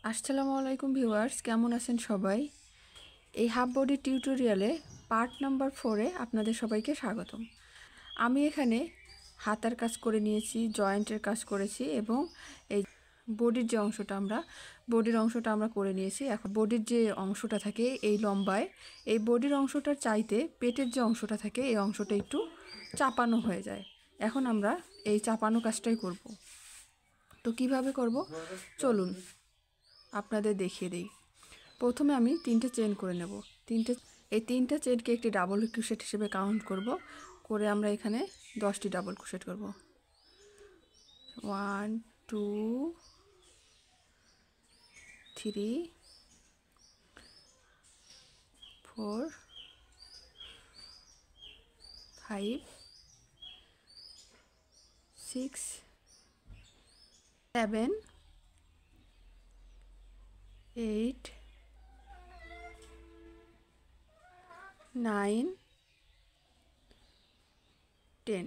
আসসালামু আলাইকুম ভিউয়ার্স, কেমন আছেন সবাই? এই হাফ বডি টিউটোরিয়ালে পার্ট নাম্বার 4-এ আপনাদের সবাইকে স্বাগতম। আমি এখানে হাতার কাজ করে নিয়েছি, জয়েন্টের কাজ করেছি এবং এই বডির অংশটা আমরা করে নিয়েছি। এখন বডির যে অংশটা থাকে এই লম্বায়, এই বডির অংশটার চাইতে পেটের যে অংশটা থাকে এই অংশটা একটু চাপানো হয়ে যায়। এখন আমরা এই চাপানো কাজটাই করব। তো কিভাবে করব চলুন আপনাদের দেখিয়ে দিই। প্রথমে আমি 3টে চেন করে নেব। এই 3টা চেনকে একটি ডাবল ক্রোশেট হিসেবে কাউন্ট করব, করে আমরা এখানে 10টি ডাবল ক্রোশেট করব। 1 2 3 4 5 6 7 8 9 10।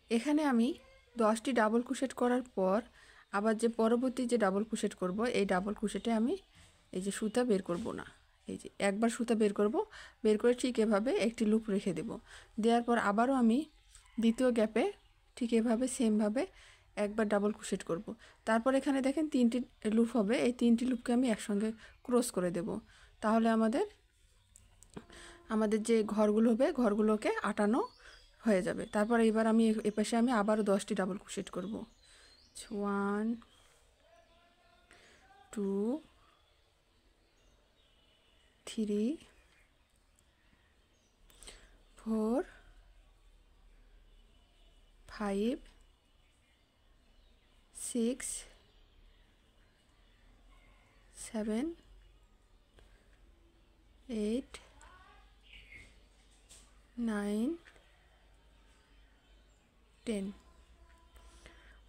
এখানে আমি 10টি ডাবল ক্রোশেট করার পর আবার যে পরবর্তী যে ডাবল ক্রোশেট করব, এই ডাবল ক্রোশেটে আমি এই যে সুতা বের করব না, এই যে একবার সুতা বের করব, বের করে ঠিক এভাবে একটি লুপ রেখে দেব। দেওয়ার পর আবারও আমি দ্বিতীয় গ্যাপে ঠিক এভাবে সেমভাবে একবার ডাবল ক্রোশেট করব। তারপর এখানে দেখেন 3টি লুপ হবে, এই 3টি লুপকে আমি একসঙ্গে ক্রস করে দেব। তাহলে আমাদের যে ঘরগুলো হবে ঘরগুলোকে আটানো হয়ে যাবে। তারপর এবার আমি এপাশে আমি আবারও 10টি ডাবল ক্রোশেট করব। 1 2 3 4 5 6 7 8 9 10।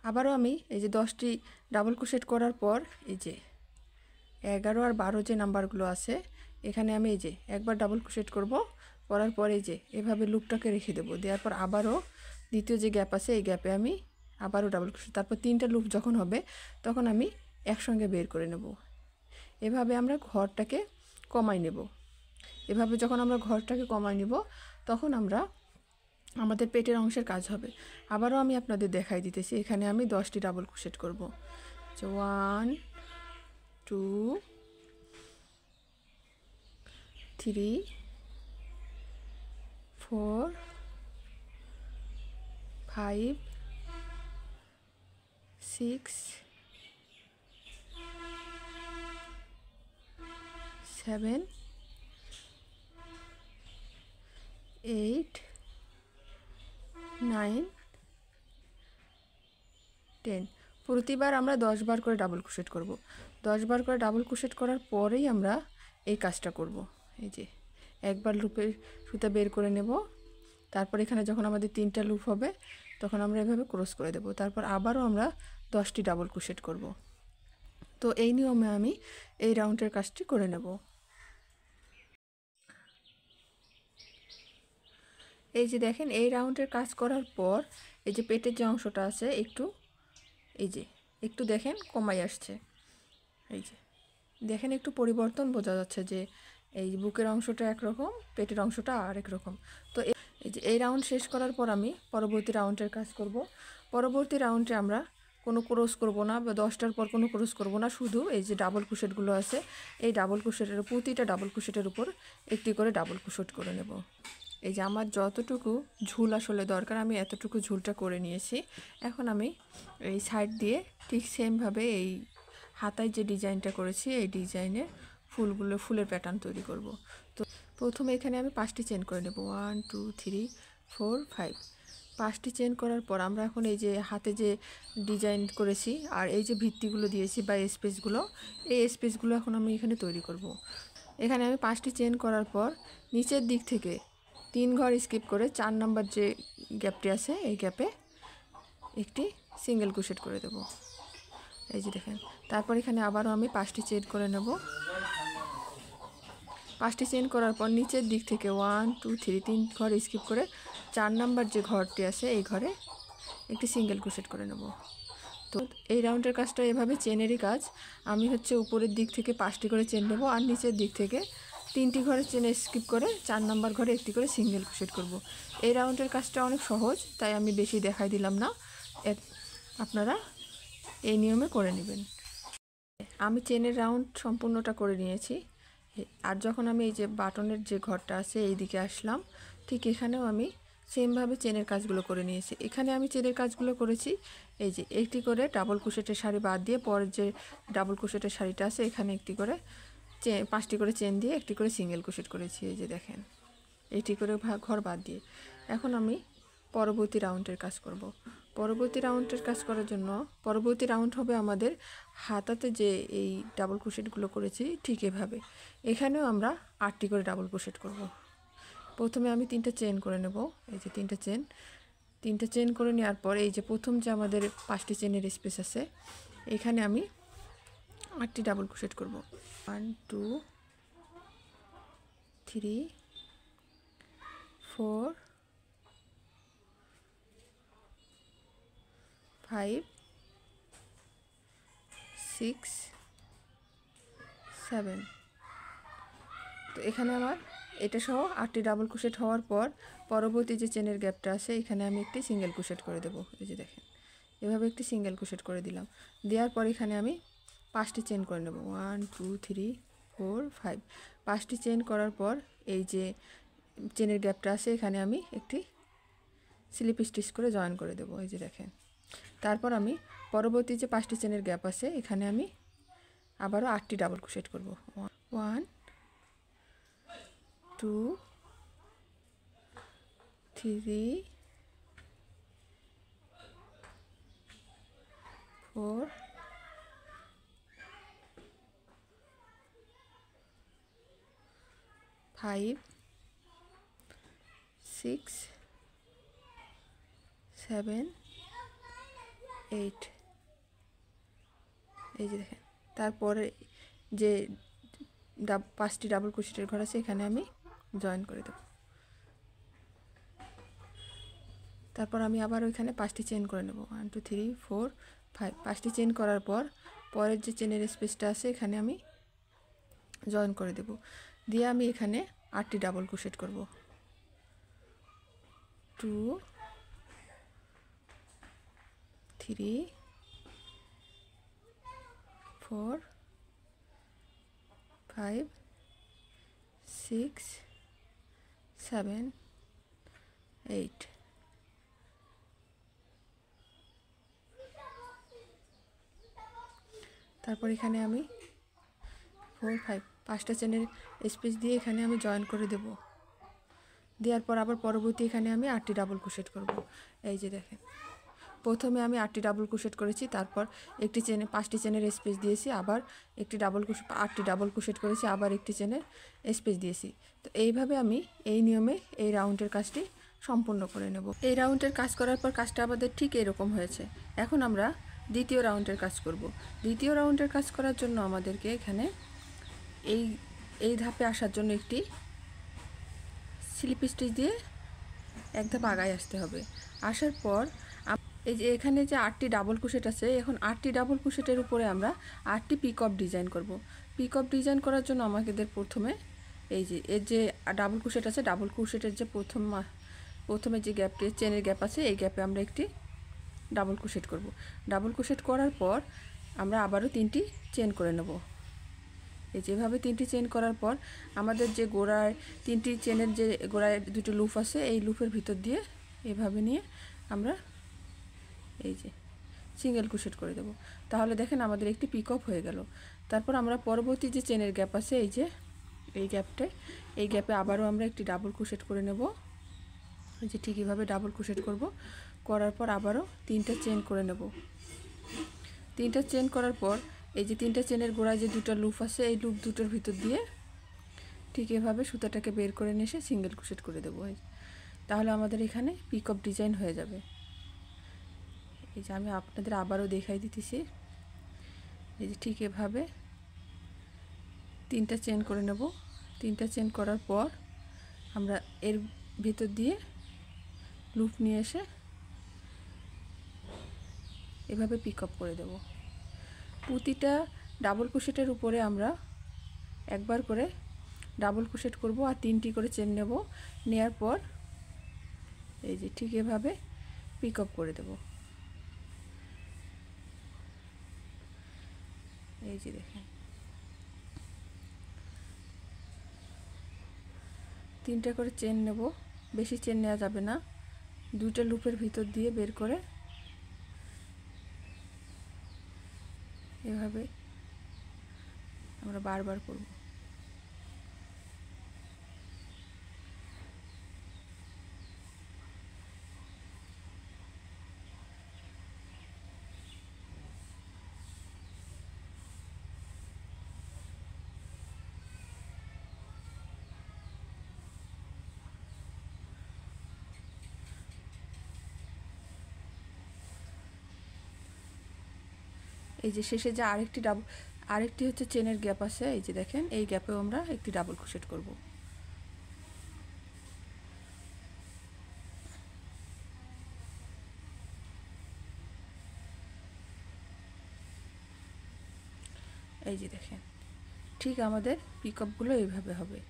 আবারও আমি এই যে 10টি ডাবল ক্রোশেট করার পর এই যে 11 আর 12 যে নাম্বারগুলো আছে এখানে আমি এই যে একবার ডাবল ক্রোশেট করব, করার পর এই যে এভাবে লুপটাকে রেখে দেব। দেওয়ার পর আবারও দ্বিতীয় যে গ্যাপ আছে এই গ্যাপে আমি আবারও ডাবল ক্রোশেট, তারপর 3টা লুপ যখন হবে তখন আমি একসঙ্গে বের করে নেব। এভাবে আমরা ঘরটাকে কমাই নেব। এভাবে যখন আমরা ঘরটাকে কমাই নেব তখন আমাদের পেটের অংশের কাজ হবে। আবারও আমি আপনাদের দেখাই দিতেছি, এখানে আমি 10টি ডাবল ক্রোশেট করব। 1 2 3 4 5 6 7 8 9 10। প্রতিবার আমরা 10 বার করে ডাবল ক্রোশেট করব। 10 বার করে ডাবল ক্রোশেট করার পরেই আমরা এই কাজটা করব। এই যে একবার লুপের সুতা বের করে নেব, তারপর এখানে যখন আমাদের 3টা লুপ হবে তখন আমরা এভাবে ক্রস করে দেব। তারপর আবারও আমরা 10টি ডাবল ক্রোশেট করব। তো এই নিয়মে আমি এই রাউন্ডের কাজটি করে নেব। এই যে দেখেন এই রাউন্ডের কাজ করার পর এই যে পেটের যে অংশটা আছে একটু দেখেন কমাই আসছে। এই যে দেখেন একটু পরিবর্তন বোঝা যাচ্ছে যে এই বুকের অংশটা একরকম, পেটের অংশটা আরেক রকম। তো এই যে এই রাউন্ড শেষ করার পর আমি পরবর্তী রাউন্ডের কাজ করব। পরবর্তী রাউন্ডে আমরা কোনো ক্রস করব না বা 10টার পর কোনো ক্রস করব না, শুধু এই যে ডাবল ক্রোশেটগুলো আছে এই ডাবল ক্রোশেটের প্রতিটা ডাবল ক্রোশেটের উপর একটি করে ডাবল ক্রোশেট করে নেব। এই যে আমার যতটুকু ঝুল আসলে দরকার আমি এতটুকু ঝুলটা করে নিয়েছি। এখন আমি এই সাইড দিয়ে ঠিক সেমভাবে এই হাতায় যে ডিজাইনটা করেছি এই ডিজাইনের ফুলের প্যাটার্ন তৈরি করব। তো প্রথমে এখানে আমি 5টি চেন করে নেব। 1 2 3 4 5। 5টি চেন করার পর আমরা এখন এই যে হাতে যে ডিজাইন করেছি আর এই যে ভিত্তিগুলো দিয়েছি বা এই স্পেসগুলো এখন আমি এখানে তৈরি করব। এখানে আমি 5টি চেন করার পর নিচের দিক থেকে 3 ঘর স্কিপ করে 4 নাম্বার যে গ্যাপটি আছে এই গ্যাপে একটি সিঙ্গেল ক্রোশেট করে দেব। এই যে দেখেন, তারপর এখানে আবারও আমি 5টি চেন করে নেব। 5টি চেন করার পর নিচের দিক থেকে 1 2 3 ঘর স্কিপ করে 4 নাম্বার যে ঘরটি আছে এই ঘরে একটি সিঙ্গেল ক্রোশেট করে নেব। তো এই রাউন্ডের কাজটা এভাবে চেনেরই কাজ। আমি হচ্ছে উপরের দিক থেকে 5টি করে চেন নেব আর নিচের দিক থেকে 3টি ঘরে চেনে স্কিপ করে 4 নাম্বার ঘরে একটি করে সিঙ্গেল ক্রোশেট করব। এই রাউন্ডের কাজটা অনেক সহজ, তাই আমি বেশি দেখাই দিলাম না, আপনারা এই নিয়মে করে নেবেন। আমি চেনের রাউন্ড সম্পূর্ণটা করে নিয়েছি। আর যখন আমি এই যে বাটনের যে ঘরটা আছে এই দিকে আসলাম, ঠিক এখানেও আমি সেমভাবে চেনের কাজগুলো করে নিয়েছি। এখানে আমি চেনের কাজগুলো করেছি এই যে একটি করে ডাবল ক্রোশেটের শাড়ি বাদ দিয়ে পরের যে ডাবল ক্রোশেটের শাড়িটা আছে এখানে একটি করে 5টি করে চেন দিয়ে একটি করে সিঙ্গেল ক্রোশেট করেছি। এই যে দেখেন, এইটি করে ঘর বাদ দিয়ে। এখন আমি পরবর্তী রাউন্ডের কাজ করব। পরবর্তী রাউন্ডের কাজ করার জন্য পরবর্তী রাউন্ড হবে আমাদের হাতাতে যে এই ডাবল ক্রোশেটগুলো করেছি ঠিক এভাবে। এখানেও আমরা 8টি করে ডাবল ক্রোশেট করব। প্রথমে আমি 3টা চেন করে নেব। এই যে 3টা চেন করে নেওয়ার পর এই যে প্রথম যে আমাদের 5টি চেনের স্পেস আছে এখানে আমি 8টি ডাবল ক্রোশেট করব। 1 2 3 4 5 6 7। তো এখানে আমার এটা সহ 8টি ডাবল ক্রোশেট হওয়ার পর পরবর্তী যে চেনের গ্যাপটা আছে এখানে আমি একটি সিঙ্গেল ক্রোশেট করে দেব। এই যে দেখেন, এভাবে একটি সিঙ্গেল ক্রোশেট করে দিলাম। দেওয়ার পর এখানে আমি 5টি চেন করে নেব। 1 2 3 4 5। 5টি চেন করার পর এই যে চেনের গ্যাপটা আছে এখানে আমি একটি স্লিপ স্টিচ করে জয়েন করে দেব। এই যে দেখেন, তারপর আমি পরবর্তী যে 5টি চেনের গ্যাপ আছে এখানে আমি আবারও 8টি ডাবল ক্রোশেট করব। 1 2 3 4 5 6 7 8। এই যে দেখেন, তারপরে যে 5টি ডাবল ক্রোশেটের ঘর আছে এখানে আমি জয়েন করে দেব। তারপর আমি আবার ওইখানে 5টি চেন করে নেব। 1 2 3 4 5। 5টি চেন করার পর পরের যে চেনের স্পেসটা আছে এখানে আমি জয়েন করে দেব। দিয়ে আমি এখানে 8টি ডাবল ক্রোশেট করব। 2 3 4 5 6 7 8। তারপর এখানে আমি 4 5 5টা চেনের স্পেস দিয়ে এখানে আমি জয়েন করে দেব। দেওয়ার পর আবার পরবর্তী এখানে আমি 8টি ডাবল ক্রোশেট করব। এই যে দেখেন, প্রথমে আমি 8টি ডাবল ক্রোশেট করেছি, তারপর একটি চেনে 5টি চেনের স্পেস দিয়েছি, আবার একটি ডাবল ক্রোশেট 8টি ডাবল ক্রোশেট করেছি, আবার একটি চেনের স্পেস দিয়েছি। তো এইভাবে আমি এই নিয়মে এই রাউন্ডের কাজটি সম্পূর্ণ করে নেব। এই রাউন্ডের কাজ করার পর কাজটা আমাদের ঠিক এরকম হয়েছে। এখন আমরা দ্বিতীয় রাউন্ডের কাজ করব। দ্বিতীয় রাউন্ডের কাজ করার জন্য আমাদেরকে এখানে এই ধাপে আসার জন্য একটি স্লিপ স্টিচ দিয়ে এক ধাপ আগায় আসতে হবে। আসার পর এই যে এখানে যে 8টি ডাবল ক্রোশেট আছে, এখন 8টি ডাবল ক্রোশেটের উপরে আমরা 8টি পিকঅপ ডিজাইন করব। পিকঅপ ডিজাইন করার জন্য আমাদের প্রথমে এই যে এর যে ডাবল ক্রোশেট আছে ডাবল ক্রোশেটের যে প্রথমে যে গ্যাপটি চেনের গ্যাপ আছে এই গ্যাপে আমরা একটি ডাবল ক্রোশেট করব। ডাবল ক্রোশেট করার পর আমরা আবারও 3টি চেন করে নেব। এই যেভাবে 3টি চেন করার পর আমাদের যে গোড়ায় 3টি চেনের যে গোড়ায় দুটো লুপ আছে এই লুপের ভিতর দিয়ে এভাবে নিয়ে আমরা এই যে সিঙ্গেল ক্রোশেট করে দেব। তাহলে দেখেন আমাদের একটি পিকঅপ হয়ে গেল। তারপর আমরা পরবর্তী যে চেনের গ্যাপ আছে এই যে এই গ্যাপে আবারও আমরা একটি ডাবল ক্রোশেট করে নেব। এই যে ঠিক এভাবে ডাবল ক্রোশেট করব। করার পর আবারও 3টা চেন করে নেব। 3টা চেন করার পর এই যে 3টা চেনের গোড়ায় যে দুটো লুপ আছে এই লুপ দুটোর ভিতর দিয়ে ঠিক এভাবে সুতাটাকে বের করে নিয়ে এসে সিঙ্গেল ক্রোশেট করে দেবো। তাহলে আমাদের এখানে পিকঅপ ডিজাইন হয়ে যাবে। এই যে আমি আপনাদের আবারও দেখাই দিতেছি। এই যে ঠিক এভাবে 3টা চেন করে নেব। 3টা চেন করার পর আমরা এর ভিতর দিয়ে লুপ নিয়ে এসে এভাবে পিক আপ করে দেব। প্রতিটা ডাবল ক্রোশেটের উপরে আমরা একবার করে ডাবল ক্রোশেট করব আর 3টি করে চেন নেব। নেয়ার পর এই যে ঠিক এভাবে পিক আপ করে দেব। এই যে দেখেন 3টা করে চেন নেব, বেশি চেন নেওয়া যাবে না। 2টা লুপের ভিতর দিয়ে বের করে এভাবে আমরা বারবার করব। এই যে শেষে যে আরেকটি হচ্ছে চেনের গ্যাপ আছে, এই যে দেখেন এই গ্যাপেও আমরা একটি ডাবল ক্রোশেট করব। এই যে দেখেন ঠিক আমাদের পিকআপগুলো এইভাবে হবে।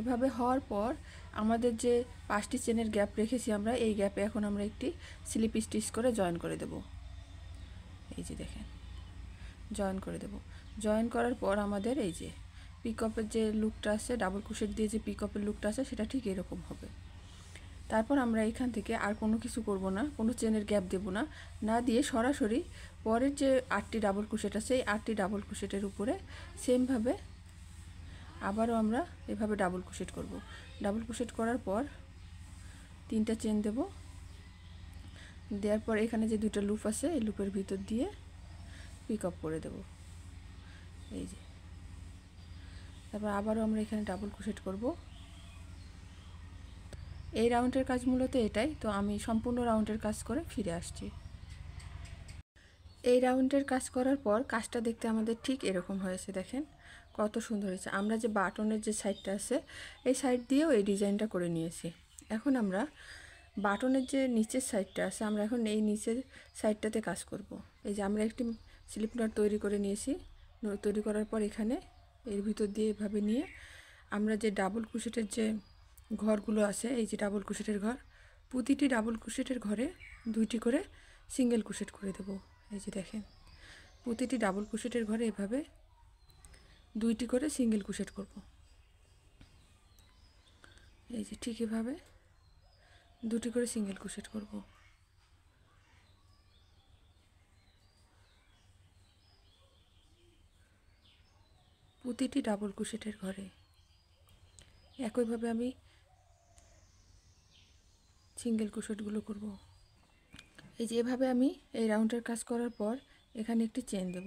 এভাবে হওয়ার পর আমাদের যে 5টি চেনের গ্যাপ রেখেছি আমরা, এই গ্যাপে এখন আমরা একটি স্লিপ স্টিচ করে জয়েন করে দেব। এই যে দেখেন জয়েন করে দেব। জয়েন করার পর আমাদের এই যে পিকআপের যে লুকটা আছে, ডাবল ক্রোশেট দিয়ে যে পিকআপের লুকটা আছে সেটা ঠিক এরকম হবে। তারপর আমরা এখান থেকে আর কোনো কিছু করব না, কোনো চেনের গ্যাপ দেব না, না দিয়ে সরাসরি পরের যে 8টি ডাবল ক্রোশেট আছে এই 8টি ডাবল ক্রোশেটের উপরে সেমভাবে আবারও আমরা এভাবে ডাবল ক্রোশেট করব। ডাবল ক্রোশেট করার পর 3টা চেন দেব। দেওয়ার পর এখানে যে 2টা লুপ আছে এই লুপের ভিতর দিয়ে পিক আপ করে দেব। এই যে তারপর আবারও আমরা এখানে ডাবল ক্রোশেট করব। এই রাউন্ডের কাজ মূলত এটাই। তো আমি সম্পূর্ণ রাউন্ডের কাজ করে ফিরে আসছি। এই রাউন্ডের কাজ করার পর কাজটা দেখতে আমাদের ঠিক এরকম হয়েছে। দেখেন কত সুন্দর হয়েছে। আমরা যে বাটনের যে সাইডটা আছে এই সাইড দিয়েও এই ডিজাইনটা করে নিয়েছি। এখন আমরা বাটনের যে নিচের সাইডটা আছে আমরা এখন এই নিচের সাইডটাতে কাজ করব। এই যে আমরা একটি স্লিপ নট তৈরি করে নিয়েছি। তৈরি করার পর এখানে এর ভিতর দিয়ে এভাবে নিয়ে আমরা যে ডাবল ক্রোশেটের যে ঘরগুলো আছে, এই যে ডাবল ক্রোশেটের ঘর, প্রতিটি ডাবল ক্রোশেটের ঘরে 2টি করে সিঙ্গেল ক্রোশেট করে দেব। এই যে দেখেন প্রতিটি ডাবল ক্রোশেটের ঘরে এভাবে 2টি করে সিঙ্গেল ক্রোশেট করব। এই যে ঠিক এভাবে 2টি করে সিঙ্গেল ক্রোশেট করব। প্রতিটি ডাবল ক্রোশেটের ঘরে একইভাবে আমি সিঙ্গেল ক্রোশেটগুলো করব। এই যে এভাবে আমি এই রাউন্ডের কাজ করার পর এখানে একটি চেন দেব।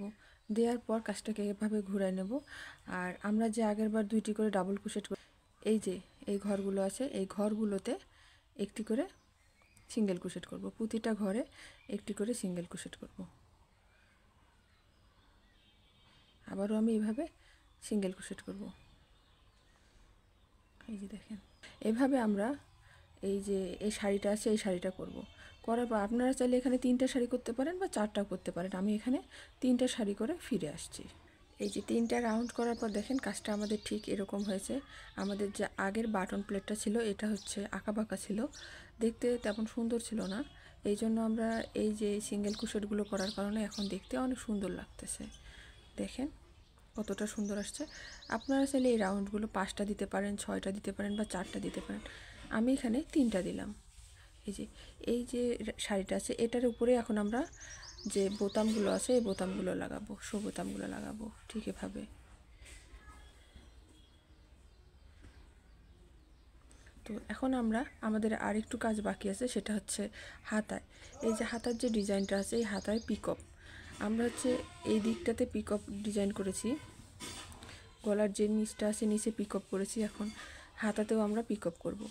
দেওয়ার পর কাজটাকে এভাবে ঘুরায় নেব। আর আমরা যে আগেরবার 2টি করে ডাবল ক্রোশেট এই যে এই ঘরগুলো আছে এই ঘরগুলোতে একটি করে সিঙ্গেল ক্রোশেট করব। প্রতিটা ঘরে একটি করে সিঙ্গেল ক্রোশেট করব। আবারও আমি এভাবে সিঙ্গেল ক্রোশেট করব। এই যে দেখেন এভাবে আমরা এই যে এই শাড়িটা আছে এই শাড়িটা করব। করার পর আপনারা চাইলে এখানে 3টা শাড়ি করতে পারেন বা 4টাও করতে পারেন। আমি এখানে 3টা শাড়ি করে ফিরে আসছি। এই যে 3টা রাউন্ড করার পর দেখেন কাজটা আমাদের ঠিক এরকম হয়েছে। আমাদের যে আগের বাটন প্লেটটা ছিল এটা হচ্ছে আঁকাবাঁকা ছিল, দেখতে তেমন সুন্দর ছিল না। এই জন্য আমরা এই যে সিঙ্গেল ক্রোশেটগুলো করার কারণে এখন দেখতে অনেক সুন্দর লাগতেছে। দেখেন কতটা সুন্দর আসছে। আপনারা চাইলে এই রাউন্ডগুলো 5টা দিতে পারেন, 6টা দিতে পারেন বা 4টা দিতে পারেন। আমি এখানে 3টা দিলাম। এই যে শাড়িটা আছে এটার উপরে এখন আমরা যে বোতামগুলো আছে এই বোতামগুলো লাগাবো, বোতামগুলো লাগাবো ঠিক এভাবে। তো এখন আমরা আমাদের আরেকটু কাজ বাকি আছে, সেটা হচ্ছে হাতায়। এই যে হাতার যে ডিজাইনটা আছে এই হাতায় পিকঅপ আমরা হচ্ছে এই দিকটাতে পিকঅপ ডিজাইন করেছি। গলার যে নিচটা আছে নিচে পিকঅপ করেছি, এখন হাতাতেও আমরা পিকঅপ করব।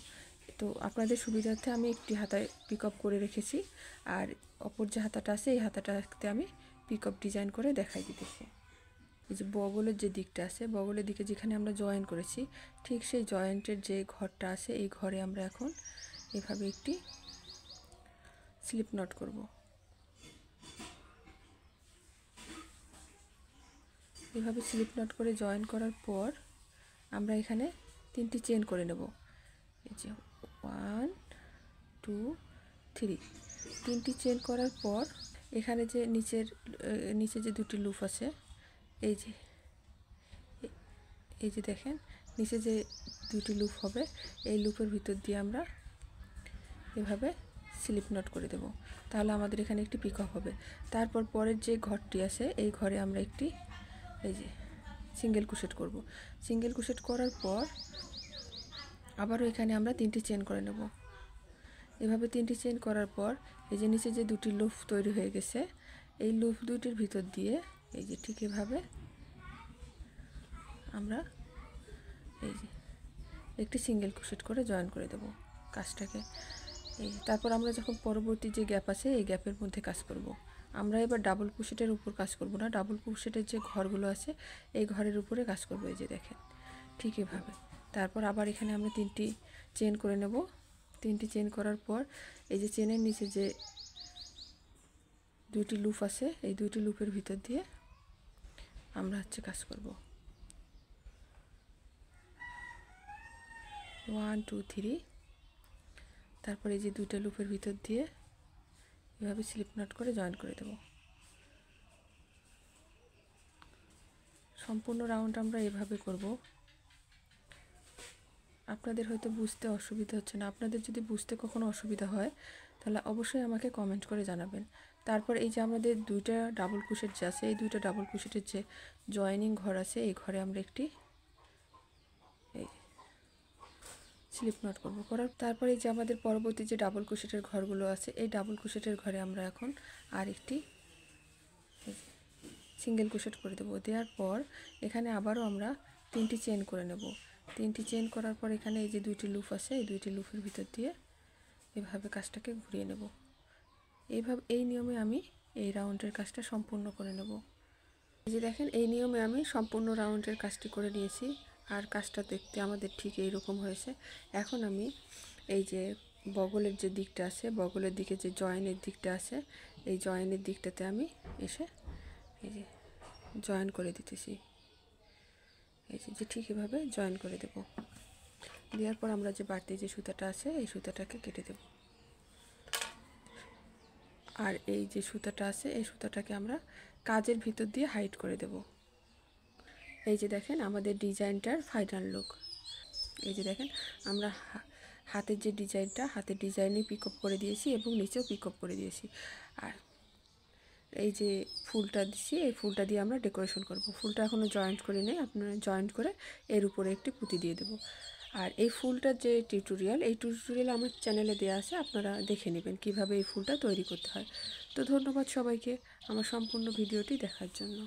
তো আপনাদের সুবিধার্থে আমি একটি হাতায় পিকঅপ করে রেখেছি, আর অপর যে হাতাটা আছে এই হাতাটাতে আমি পিকঅপ ডিজাইন করে দেখাই দিতেছি। এই যে বগলের যে দিকটা আছে, বগলের দিকে যেখানে আমরা জয়েন করেছি ঠিক সেই জয়েন্টের যে ঘরটা আছে এই ঘরে আমরা এখন এভাবে একটি স্লিপ নট করব। এভাবে স্লিপ নট করে জয়েন করার পর আমরা এখানে 3টি চেন করে নেব। এই যে 1 2 3, 3টি চেন করার পর এখানে যে নিচে যে 2টি লুপ আছে, এই যে দেখেন নিচে যে 2টি লুপ হবে, এই লুপের ভিতর দিয়ে আমরা এভাবে স্লিপ নট করে দেব। তাহলে আমাদের এখানে একটি পিকক হবে। তারপর পরের যে ঘরটি আছে, এই ঘরে আমরা একটি এই যে সিঙ্গেল ক্রোশেট করব। সিঙ্গেল ক্রোশেট করার পর আবারও এখানে আমরা 3টি চেন করে নেব। এভাবে 3টি চেন করার পর এই যে নিচে যে 2টি লুপ তৈরি হয়ে গেছে, এই লুপ 2টির ভিতর দিয়ে এই যে ঠিক এভাবে আমরা এই যে একটি সিঙ্গেল ক্রোশেট করে জয়েন করে দেব কাজটাকে। এই তারপর আমরা যখন পরবর্তী যে গ্যাপ আছে, এই গ্যাপের মধ্যে কাজ করব। আমরা এবার ডাবল ক্রোশেটের উপর কাজ করব না, ডাবল ক্রোশেটের যে ঘরগুলো আছে এই ঘরের উপরে কাজ করব। এই যে দেখেন ঠিক এভাবে। তারপর আবার এখানে আমরা 3টি চেন করে নেব। 3টি চেন করার পর এই যে চেনের নিচে যে 2টি লুপ আছে, এই 2টি লুপের ভিতর দিয়ে আমরা কাজ করব। 1 2 3। তারপর এই যে 2টা লুপের ভিতর দিয়ে এভাবে স্লিপ নট করে জয়েন করে দেব। সম্পূর্ণ রাউন্ড আমরা এভাবে করব। আপনাদের হয়তো বুঝতে অসুবিধা হচ্ছে না। আপনাদের যদি বুঝতে কখনো অসুবিধা হয় তাহলে অবশ্যই আমাকে কমেন্ট করে জানাবেন। তারপর এই যে আমাদের 2টা ডাবল ক্রোশেট যে আছে, এই 2টা ডাবল ক্রোশেটের যে জয়েনিং ঘর আছে, এই ঘরে আমরা একটি এই স্লিপ নট করব। তারপর এই যে আমাদের পরবর্তী যে ডাবল ক্রোশেটের ঘরগুলো আছে, এই ডাবল ক্রোশেটের ঘরে আমরা এখন আর একটি সিঙ্গেল ক্রোশেট করে দেব। দেওয়ার পর এখানে আবারও আমরা 3টি চেন করে নেব। 3টি চেন করার পর এখানে এই যে 2টি লুপ আছে, এই 2টি লুপের ভিতর দিয়ে এভাবে কাজটাকে ঘুরিয়ে নেব। এই নিয়মে আমি এই রাউন্ডের কাজটা সম্পূর্ণ করে নেব। এই যে দেখেন এই নিয়মে আমি সম্পূর্ণ রাউন্ডের কাজটি করে নিয়েছি, আর কাজটা দেখতে আমাদের ঠিক এইরকম হয়েছে। এখন আমি এই যে বগলের যে দিকটা আছে, বগলের দিকে যে জয়েনের দিকটা আছে, এই জয়েনের দিকটাতে আমি এসে এই যে জয়েন করে দিতেছি। এই যে ঠিক এভাবে জয়েন করে দেব। দেওয়ার পর আমরা যে বাড়তি যে সুতাটা আছে, এই সুতাটাকে কেটে দেব। আর এই যে সুতাটা আছে, এই সুতাটাকে আমরা কাজের ভিতর দিয়ে হাইড করে দেব। এই যে দেখেন আমাদের ডিজাইনটার ফাইনাল লুক। এই যে দেখেন আমরা হাতের যে ডিজাইনটা, হাতের ডিজাইনে পিকআপ করে দিয়েছি এবং নিচেও পিকআপ করে দিয়েছি। আর এই যে ফুলটা দিচ্ছি, এই ফুলটা দিয়ে আমরা ডেকোরেশন করব। ফুলটা এখনও জয়েন্ট করে নেই, আপনারা জয়েন্ট করে এর উপরে একটি পুঁতি দিয়ে দেব। আর এই ফুলটার যে টিউটোরিয়াল, এই টিউটোরিয়াল আমার চ্যানেলে দেওয়া আছে, আপনারা দেখে নেবেন কিভাবে এই ফুলটা তৈরি করতে হয়। তো ধন্যবাদ সবাইকে আমার সম্পূর্ণ ভিডিওটি দেখার জন্য।